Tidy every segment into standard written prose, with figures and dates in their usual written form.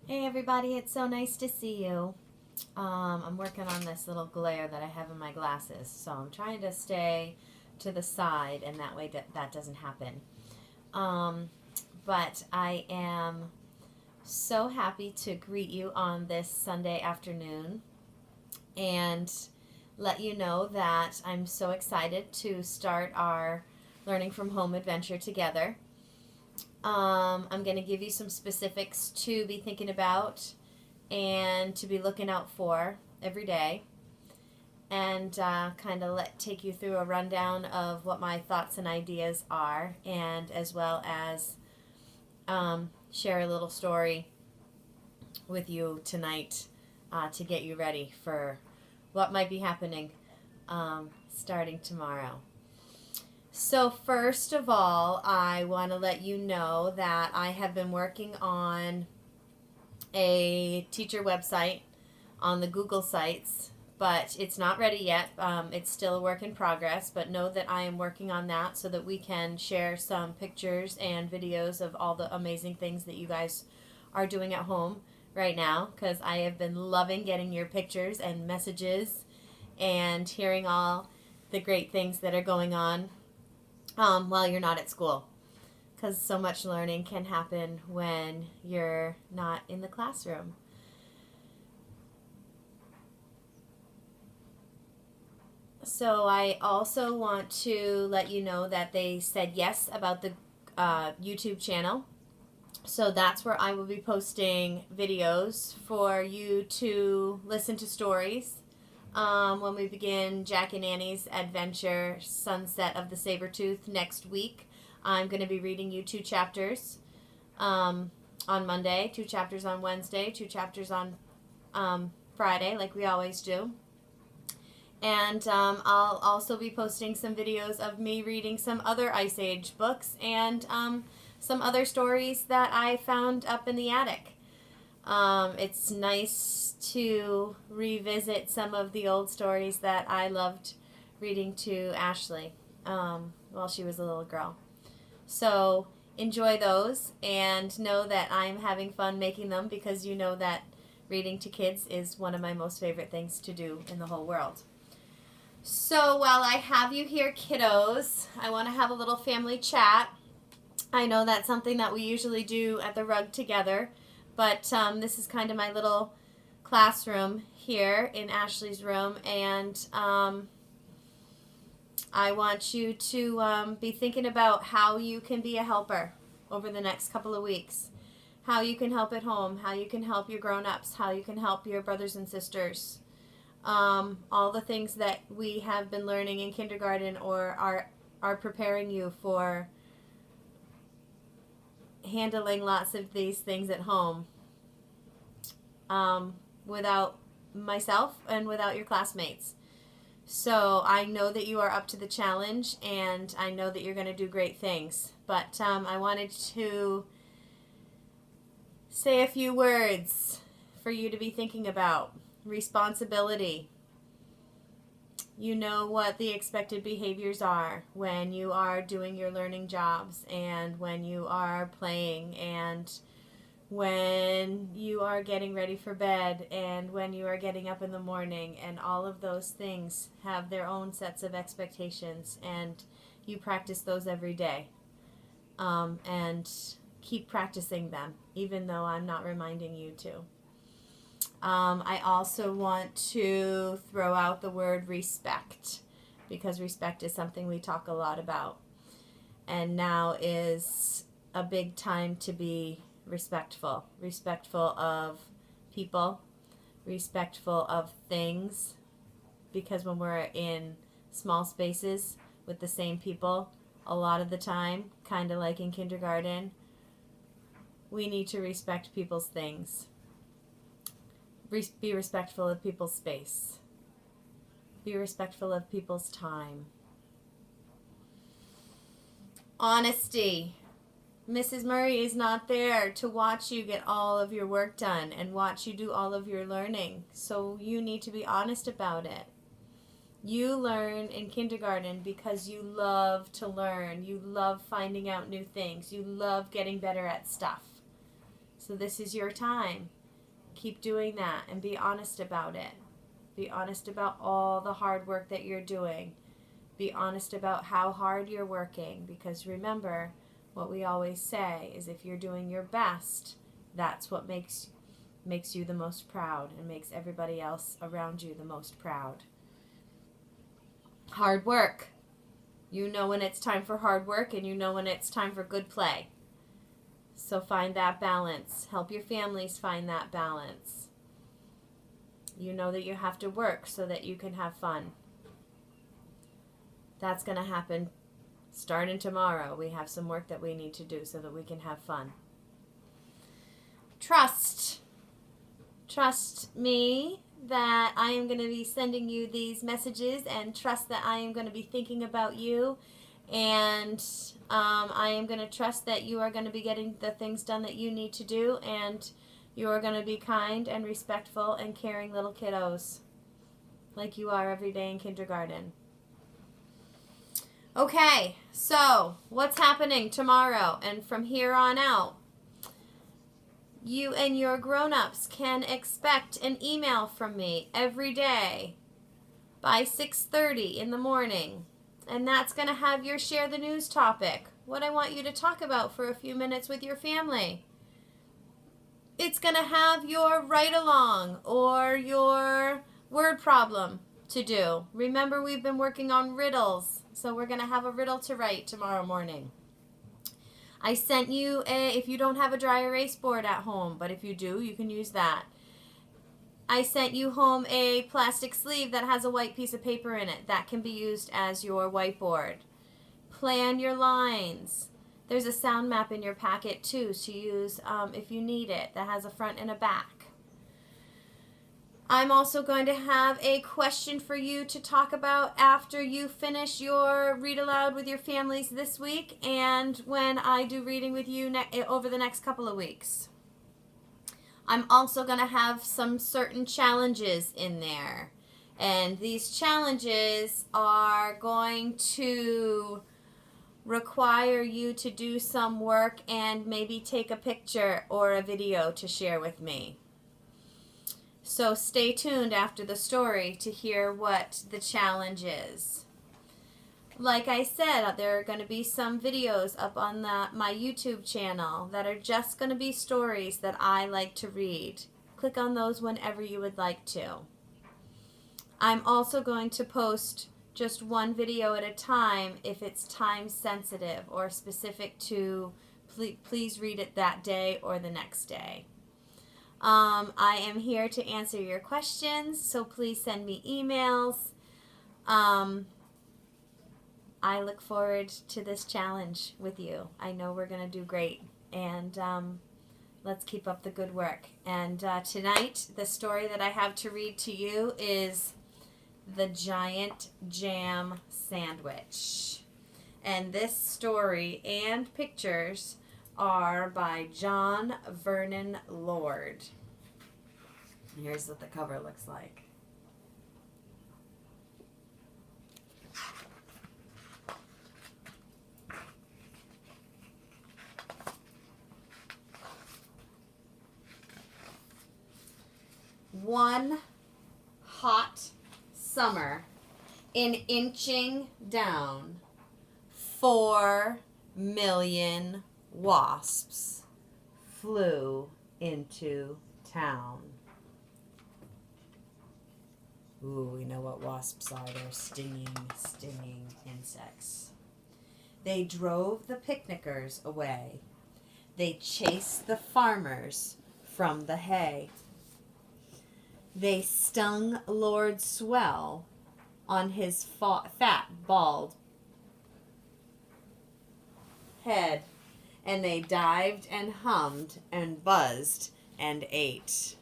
Hey everybody, it's so nice to see you. I'm working on this little glare that I have in my glasses, so I'm trying to stay to the side, and that way that doesn't happen. Um, but I am so happy to greet you on this Sunday afternoon and let you know that I'm so excited to start our Learning from Home adventure together. I'm going to give you some specifics to be thinking about and to be looking out for every day, and kind of take you through a rundown of what my thoughts and ideas are, and as well as share a little story with you tonight to get you ready for what might be happening starting tomorrow. So, first of all, I want to let you know that I have been working on a teacher website on the Google Sites, but it's not ready yet. It's still a work in progress, but know that I am working on that so that we can share some pictures and videos of all the amazing things that you guys are doing at home right now, because I have been loving getting your pictures and messages and hearing all the great things that are going on while you're not at school, because so much learning can happen when you're not in the classroom. So I also want to let you know that they said yes about the YouTube channel. So that's where I will be posting videos for you to listen to stories. When we begin Jack and Annie's adventure, Sunset of the Sabretooth, next week, I'm going to be reading you 2 chapters on Monday, 2 chapters on Wednesday, 2 chapters on Friday, like we always do. And I'll also be posting some videos of me reading some other Ice Age books and some other stories that I found up in the attic. It's nice to revisit some of the old stories that I loved reading to Ashley while she was a little girl. So enjoy those and know that I'm having fun making them, because you know that reading to kids is one of my most favorite things to do in the whole world. So while I have you here, kiddos, I want to have a little family chat. I know that's something that we usually do at the rug together, but this is kind of my little classroom here in Ashley's room, and I want you to be thinking about how you can be a helper over the next couple of weeks. How you can help at home, how you can help your grown-ups, how you can help your brothers and sisters. All the things that we have been learning in kindergarten or are preparing you for handling lots of these things at home without myself and without your classmates. So I know that you are up to the challenge, and I know that you're going to do great things. But I wanted to say a few words for you to be thinking about. Responsibility. You know what the expected behaviors are when you are doing your learning jobs, and when you are playing, and when you are getting ready for bed, and when you are getting up in the morning, and all of those things have their own sets of expectations, and you practice those every day. And keep practicing them, even though I'm not reminding you to. I also want to throw out the word respect, because respect is something we talk a lot about. And now is a big time to be respectful. Respectful of people, respectful of things, because when we're in small spaces with the same people a lot of the time, kind of like in kindergarten, we need to respect people's things. Be respectful of people's space. Be respectful of people's time. Honesty. Mrs. Murray is not there to watch you get all of your work done and watch you do all of your learning. So you need to be honest about it. You learn in kindergarten because you love to learn. You love finding out new things. You love getting better at stuff. So this is your time. Keep doing that and be honest about it. Be honest about all the hard work that you're doing. Be honest about how hard you're working, because remember, what we always say is if you're doing your best, that's what makes you the most proud and makes everybody else around you the most proud. Hard work. You know when it's time for hard work, and you know when it's time for good play. So find that balance. Help your families find that balance. You know that you have to work so that you can have fun. That's going to happen starting tomorrow. We have some work that we need to do so that we can have fun. Trust. Trust me that I am going to be sending you these messages, and trust that I am going to be thinking about you, and I am going to trust that you are going to be getting the things done that you need to do, and you are going to be kind and respectful and caring little kiddos like you are every day in kindergarten. Okay, so what's happening tomorrow and from here on out? You and your grown-ups can expect an email from me every day by 6:30 in the morning. And that's going to have your share the news topic, what I want you to talk about for a few minutes with your family. It's going to have your write-along or your word problem to do. Remember, we've been working on riddles, so we're going to have a riddle to write tomorrow morning. I sent you if you don't have a dry erase board at home, but if you do, you can use that. I sent you home a plastic sleeve that has a white piece of paper in it. That can be used as your whiteboard. Plan your lines. There's a sound map in your packet too to use if you need it, that has a front and a back. I'm also going to have a question for you to talk about after you finish your read aloud with your families this week, and when I do reading with you over the next couple of weeks. I'm also going to have some certain challenges in there, and these challenges are going to require you to do some work and maybe take a picture or a video to share with me. So stay tuned after the story to hear what the challenge is. Like I said, there are going to be some videos up on my YouTube channel that are just going to be stories that I like to read. Click on those whenever you would like to. I'm also going to post just one video at a time if it's time sensitive or specific to please read it that day or the next day. I am here to answer your questions, so please send me emails. I look forward to this challenge with you. I know we're going to do great, and let's keep up the good work. And tonight, the story that I have to read to you is The Giant Jam Sandwich. And this story and pictures are by John Vernon Lord. Here's what the cover looks like. One hot summer in inching down, 4 million wasps flew into town. Ooh, we know what wasps are. They're stinging insects. They drove the picnickers away. They chased the farmers from the hay. They stung Lord Swell on his fat, bald head, and they dived and hummed and buzzed and ate.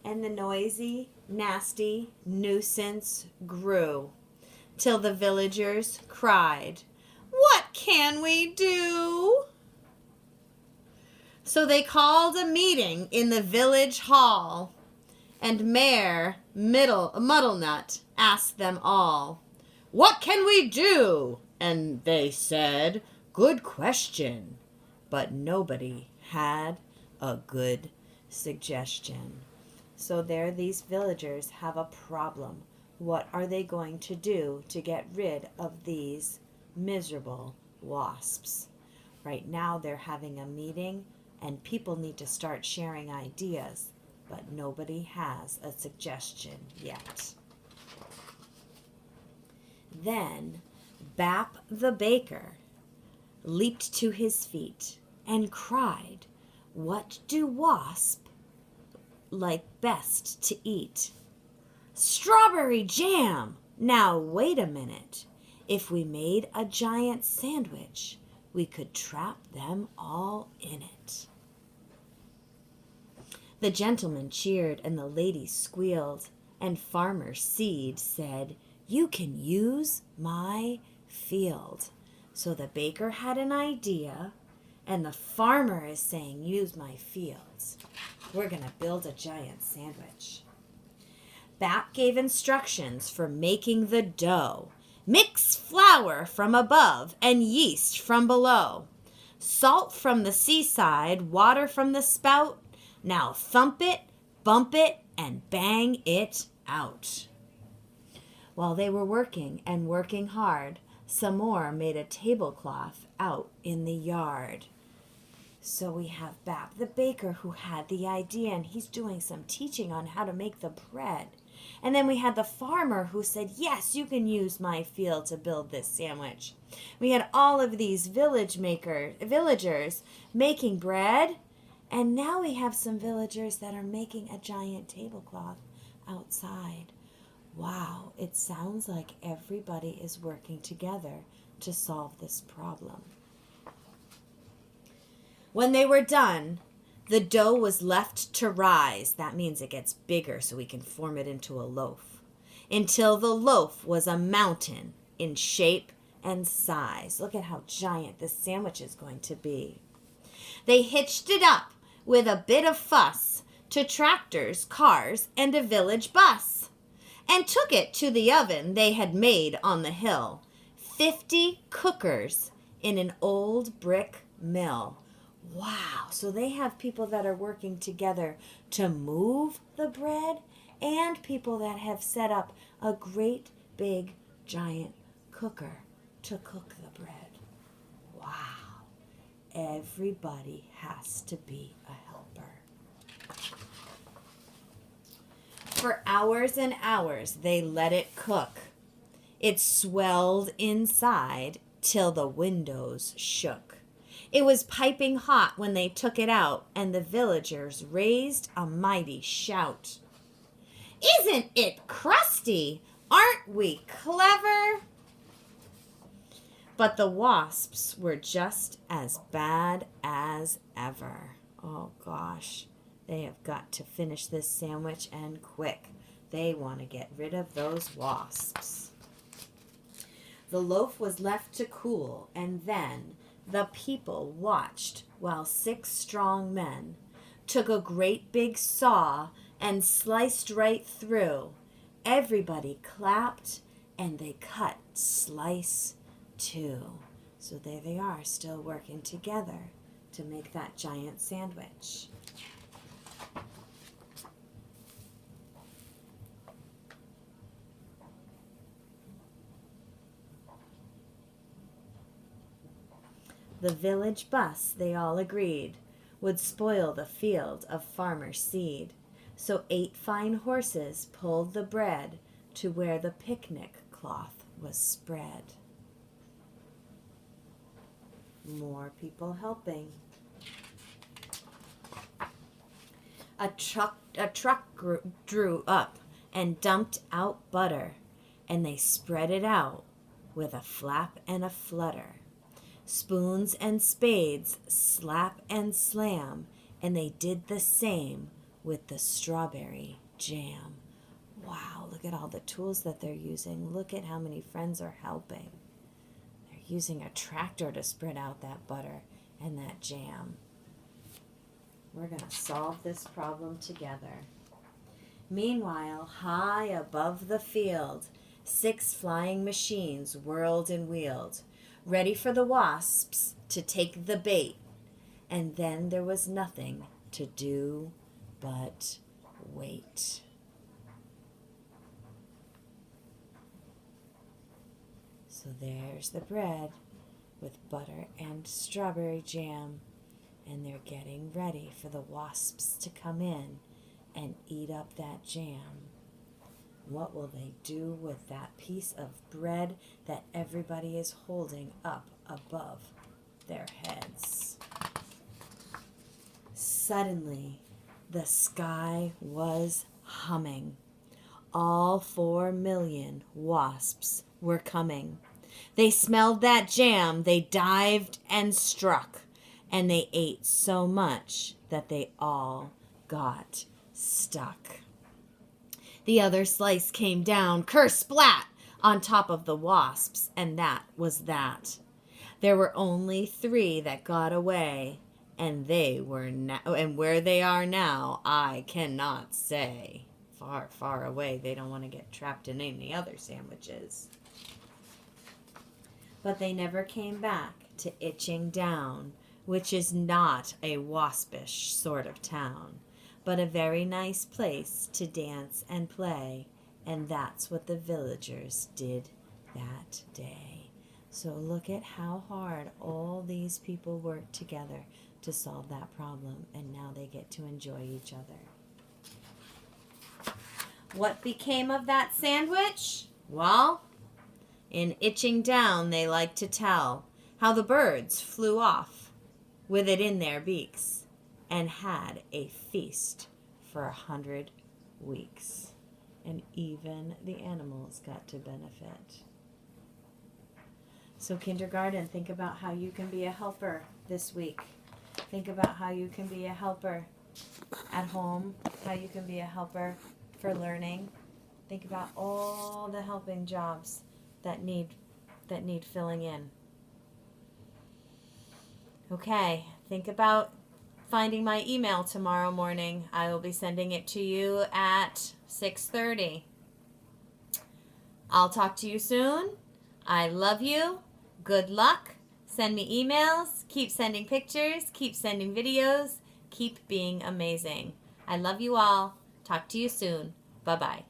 And the noisy, nasty nuisance grew, till the villagers cried, "What can we do?" So they called a meeting in the village hall, and Mayor Muddlenut asked them all, "What can we do?" And they said, "Good question." But nobody had a good suggestion. So there these villagers have a problem. What are they going to do to get rid of these miserable wasps? Right now they're having a meeting and people need to start sharing ideas, but nobody has a suggestion yet. Then Bap the baker leaped to his feet and cried, "What do wasps like best to eat?" "Strawberry jam! Now wait a minute. If we made a giant sandwich, we could trap them all in it." The gentleman cheered and the ladies squealed, and Farmer Seed said, "You can use my field." So the baker had an idea, and the farmer is saying, "Use my fields. We're going to build a giant sandwich." Bap gave instructions for making the dough. "Mix flour from above and yeast from below. Salt from the seaside, water from the spout. Now thump it, bump it, and bang it out." While they were working and working hard, some more made a tablecloth out in the yard. So we have Bap the baker who had the idea, and he's doing some teaching on how to make the bread. And then we had the farmer who said, "Yes, you can use my field to build this sandwich." We had all of these villagers making bread, and now we have some villagers that are making a giant tablecloth outside. Wow, it sounds like everybody is working together to solve this problem. When they were done, the dough was left to rise. That means it gets bigger so we can form it into a loaf. Until the loaf was a mountain in shape and size. Look at how giant this sandwich is going to be. They hitched it up with a bit of fuss to tractors, cars, and a village bus, and took it to the oven they had made on the hill. 50 cookers in an old brick mill. Wow, so they have people that are working together to move the bread and people that have set up a great big giant cooker to cook the bread. Wow, everybody has to be a helper. For hours and hours they let it cook. It swelled inside till the windows shook. It was piping hot when they took it out, and the villagers raised a mighty shout. "Isn't it crusty? Aren't we clever?" But the wasps were just as bad as ever. Oh gosh, they have got to finish this sandwich and quick. They want to get rid of those wasps. The loaf was left to cool, and then the people watched while 6 strong men took a great big saw and sliced right through. Everybody clapped and they cut slice too. So there they are, still working together to make that giant sandwich. The village bus, they all agreed, would spoil the field of Farmer Seed. So 8 fine horses pulled the bread to where the picnic cloth was spread. More people helping. A truck drew up and dumped out butter, and they spread it out with a flap and a flutter. Spoons and spades slap and slam, and they did the same with the strawberry jam. Wow, look at all the tools that they're using. Look at how many friends are helping. They're using a tractor to spread out that butter and that jam. We're going to solve this problem together. Meanwhile, high above the field, 6 flying machines whirled and wheeled, ready for the wasps to take the bait. And then there was nothing to do but wait. So there's the bread with butter and strawberry jam, and they're getting ready for the wasps to come in and eat up that jam. What will they do with that piece of bread that everybody is holding up above their heads? Suddenly, the sky was humming. All 4 million wasps were coming. They smelled that jam, they dived and struck, and they ate so much that they all got stuck. The other slice came down, kersplat, on top of the wasps, and that was that. There were only 3 that got away, and they were and where they are now, I cannot say. Far, far away. They don't want to get trapped in any other sandwiches. But they never came back to Itching Down, which is not a waspish sort of town, but a very nice place to dance and play, and that's what the villagers did that day. So look at how hard all these people worked together to solve that problem, and now they get to enjoy each other. What became of that sandwich? Well, in Itching Down they like to tell how the birds flew off with it in their beaks and had a feast for 100 weeks. And even the animals got to benefit. So kindergarten, think about how you can be a helper this week. Think about how you can be a helper at home, how you can be a helper for learning. Think about all the helping jobs that need filling in. Okay, think about finding my email tomorrow morning. I will be sending it to you at 6:30. I'll talk to you soon. I love you. Good luck. Send me emails. Keep sending pictures. Keep sending videos. Keep being amazing. I love you all. Talk to you soon. Bye-bye.